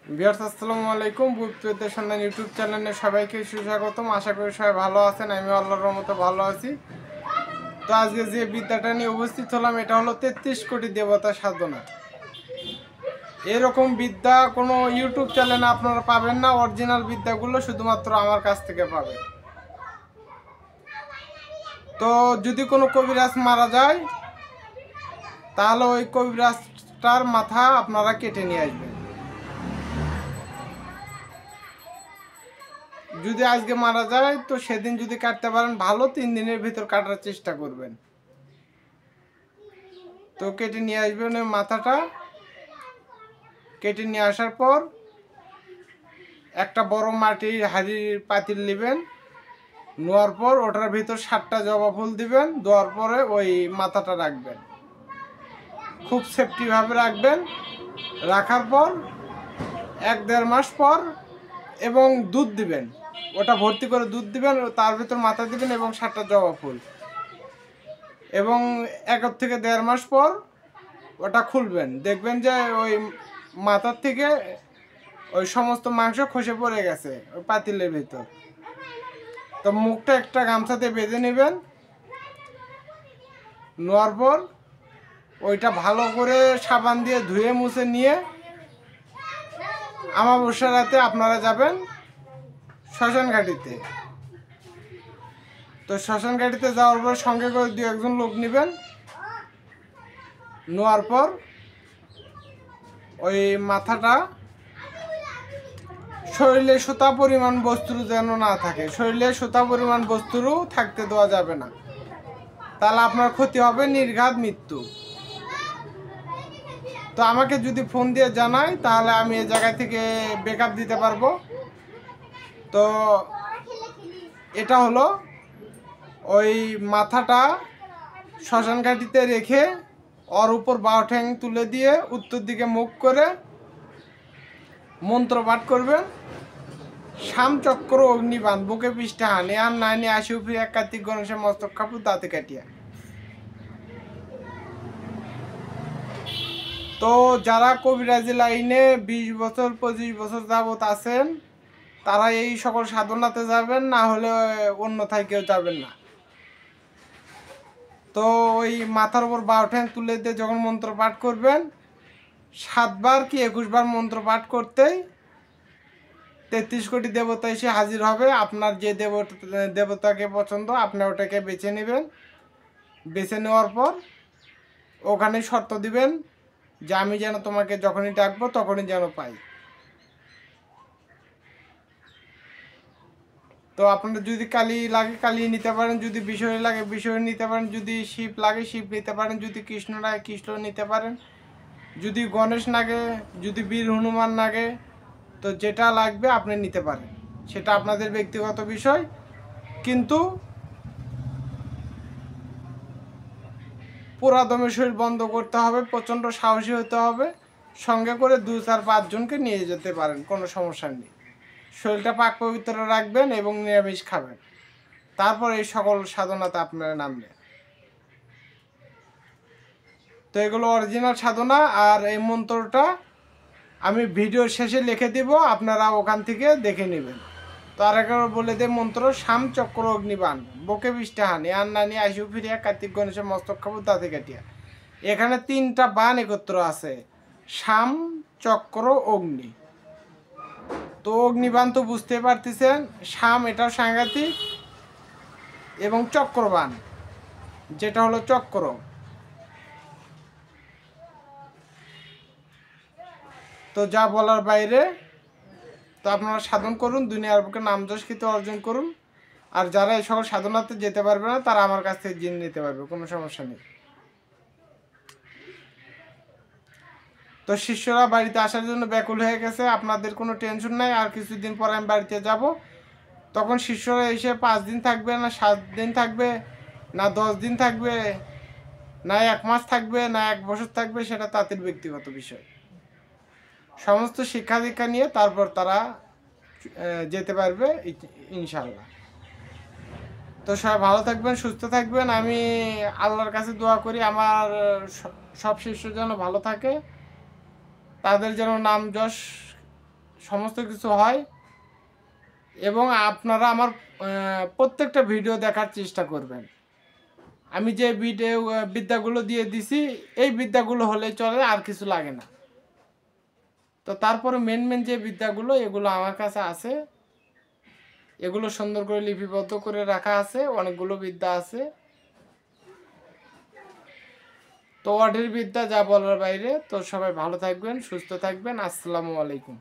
Viewers আসসালামু আলাইকুম। বুদ্ধদের সন্ধান ইউটিউব চ্যানেলে সবাইকে সুস্বাগতম। আশা করি সবাই ভালো আছেন। আমি আল্লাহর রহমতে ভালো আছি। তো আজকে যে বিদ্যাটা নিয়ে উপস্থিত হলাম এটা হলো 33 কোটি দেবতা সাধনা। এরকম বিদ্যা কোনো ইউটিউব চ্যানেলে আপনারা পাবেন না। অরিজিনাল বিদ্যাগুলো শুধুমাত্র আমার কাছ থেকে পাবেন। তো যদি কোনো কবিরাজ মারা যায় তাহলে ওই কবিরাজটার মাথা আপনারা কেটে নিয়ে আসবেন। যদি আজকে মারা যায় তো সেদিন যদি কাটতে পারেন ভালো, 3 দিনের ভিতর কাটার চেষ্টা করবেন। তো কেটে নিয়ে আসবেন ওই মাথাটা। কেটে নিয়ে আসার পর একটা বড় মাটির হাঁড়ির পাতিল নেবেন। নেওয়ার পর ওটার ভিতর 7টা জবা ফুল দিবেন। দেওয়ার পরে ওই মাথাটা রাখবেন, খুব সেফটিভাবে রাখবেন। রাখার পর 1-1.5 মাস পর এবং দুধ দিবেন, ওটা ভর্তি করে দুধ দিবেন, তার ভিতর মাথা দিবেন এবং 7টা জবা ফুল। এবং 1 থেকে 1.5 মাস পর ওটা খুলবেন, দেখবেন যে ওই মাথার থেকে ওই সমস্ত মাংস খসে পড়ে গেছে ওই পাতিলের ভিতর। তো মুখটা একটা গামছাতে বেঁধে নেবেন। নেওয়ার পর ওইটা ভালো করে সাবান দিয়ে ধুয়ে মুছে নিয়ে আমাবস্যা রাতে আপনারা যাবেন শ্মশান ঘাটিতে। তো শ্মশান ঘাটিতে যাওয়ার পর সঙ্গে করে 2-1 লোক নেবেন। নেওয়ার পর ওই মাথাটা শরীরে সুতা পরিমাণ বস্তুর যেন না থাকে, শরীরে সুতা পরিমাণ বস্তুরও থাকতে দেওয়া যাবে না, তাহলে আপনার ক্ষতি হবে, নির্ঘাত মৃত্যু। তো আমাকে যদি ফোন দিয়ে জানায় তাহলে আমি এই জায়গা থেকে ব্যাকআপ দিতে পারবো। তো এটা হলো ওই মাথাটা শ্মশান ঘাটিতে রেখে ওর উপর বাউ ঠ্যাং তুলে দিয়ে উত্তর দিকে মুখ করে মন্ত্র পাঠ করবেন। শামচক্র অগ্নিবাণ বুকে পৃষ্ঠে হানি আর নাইনি আসি উপরি এক কার্তিক গণেশের মস্তক কাপড় দাঁতে কাটিয়া। তো যারা কবিরাজি লাইনে 20 বছর 25 বছর যাবত আছেন তারা এই সকল সাধনাতে যাবেন, না হলে অন্যথায় কেউ যাবেন না। তো ওই মাথার উপর বাউ ঠ্যাং তুলে দিয়ে যখন মন্ত্র পাঠ করবেন 7 বার কি 21 বার মন্ত্র পাঠ করতেই 33 কোটি দেবতা এসে হাজির হবে। আপনার যে দেবতাকে পছন্দ আপনি ওটাকে বেছে নেবেন। বেছে নেওয়ার পর ওখানে শর্ত দিবেন যে আমি যেন তোমাকে যখনই ডাকবো তখনই যেন পাই। তো আপনার যদি কালী লাগে কালী নিতে পারেন, যদি বিষয় লাগে বিষয় নিতে পারেন, যদি শিব লাগে শিব নিতে পারেন, যদি কৃষ্ণ লাগে কৃষ্ণ নিতে পারেন, যদি গণেশ লাগে, যদি বীর হনুমান লাগে, তো যেটা লাগবে আপনি নিতে পারেন, সেটা আপনাদের ব্যক্তিগত বিষয়। কিন্তু পুরা দমে শরীর বন্ধ করতে হবে, প্রচণ্ড সাহসী হতে হবে, সঙ্গে করে 2-4-5 জনকে নিয়ে যেতে পারেন, কোনো সমস্যা নেই। শরীরটা পাক পবিত্র রাখবেন এবং নিরামিষ খাবেন, তারপর এই সকল সাধনাতে আপনারা নামবেন। তো এগুলো অরিজিনাল সাধনা। আর এই মন্ত্রটা আমি ভিডিওর শেষে লিখে দিব, আপনারা ওখান থেকে দেখে নেবেন। তো আরেকবার বলে দে মন্ত্র, শামচক্র অগ্নিবাণ বুকে পৃষ্ঠে হানি আর নানি আইসু ফিরিয়া কার্তিক গণেশের মস্তক খাবো দাঁতে কাটিয়া। এখানে 3টা বাণ একত্র আছে, শাম চক্র অগ্নি। তো অগ্নিবাণ তো বুঝতে পারতেছেন, শাম এটাও সাংঘাতিক, এবং চক্রবাণ যেটা হলো চক্র। তো যা বলার বাইরে। তো আপনারা সাধন করুন, দুনিয়ার বুকে নাম যশ খ্যাতি অর্জন করুন। আর যারা এই সকল সাধনাতে যেতে পারবে না তারা আমার কাছ থেকে জিন নিতে পারবে, কোনো সমস্যা নেই। তো শিষ্যরা বাড়িতে আসার জন্য ব্যাকুল হয়ে গেছে, আপনাদের কোনো টেনশন নাই। আর কিছুদিন পরে আমি বাড়িতে যাব, তখন শিষ্যরা এসে 5 দিন থাকবে, না 7 দিন থাকবে, না 10 দিন থাকবে, না 1 মাস থাকবে, না 1 বছর থাকবে, সেটা তাদের ব্যক্তিগত বিষয়। সমস্ত শিক্ষা দীক্ষা নিয়ে তারপর তারা যেতে পারবে ইনশাল্লাহ। তো সবাই ভালো থাকবেন, সুস্থ থাকবেন। আমি আল্লাহর কাছে দোয়া করি আমার সব শিষ্য যেন ভালো থাকে, তাদের যেন নাম যশ সমস্ত কিছু হয়। এবং আপনারা আমার প্রত্যেকটা ভিডিও দেখার চেষ্টা করবেন। আমি যে বিদ্যাগুলো দিয়ে দিছি এই বিদ্যাগুলো হলেই চলে, আর কিছু লাগে না। তো তারপরে মেন যে বিদ্যাগুলো এগুলো আমার কাছে আছে, এগুলো সুন্দর করে লিপিবদ্ধ করে রাখা আছে, অনেকগুলো বিদ্যা আছে। তো অঢের বিদ্যা যা বলার বাইরে। তো সবাই ভালো থাকবেন, সুস্থ থাকবেন। আসসালামু আলাইকুম।